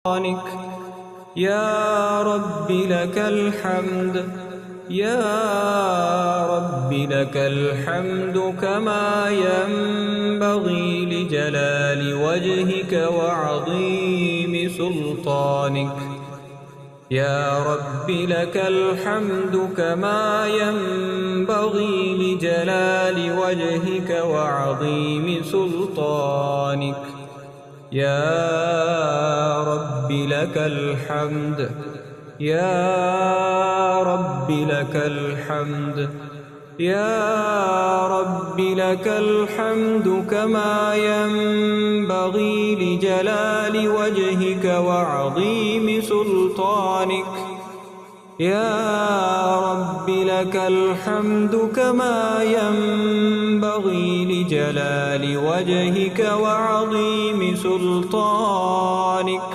سلطانك. يا رب لك الحمد، يا رب لك الحمد كما ينبغي لجلال وجهك وعظيم سلطانك. يا رب لك الحمد كما ينبغي لجلال وجهك وعظيم سلطانك. يا رب لك الحمد، يا رب لك الحمد، يا رب لك الحمد كما ينبغي لجلال وجهك وعظيم سلطانك. يا رب لك الحمد كما ينبغي لجلال وجهك وعظيم سلطانك.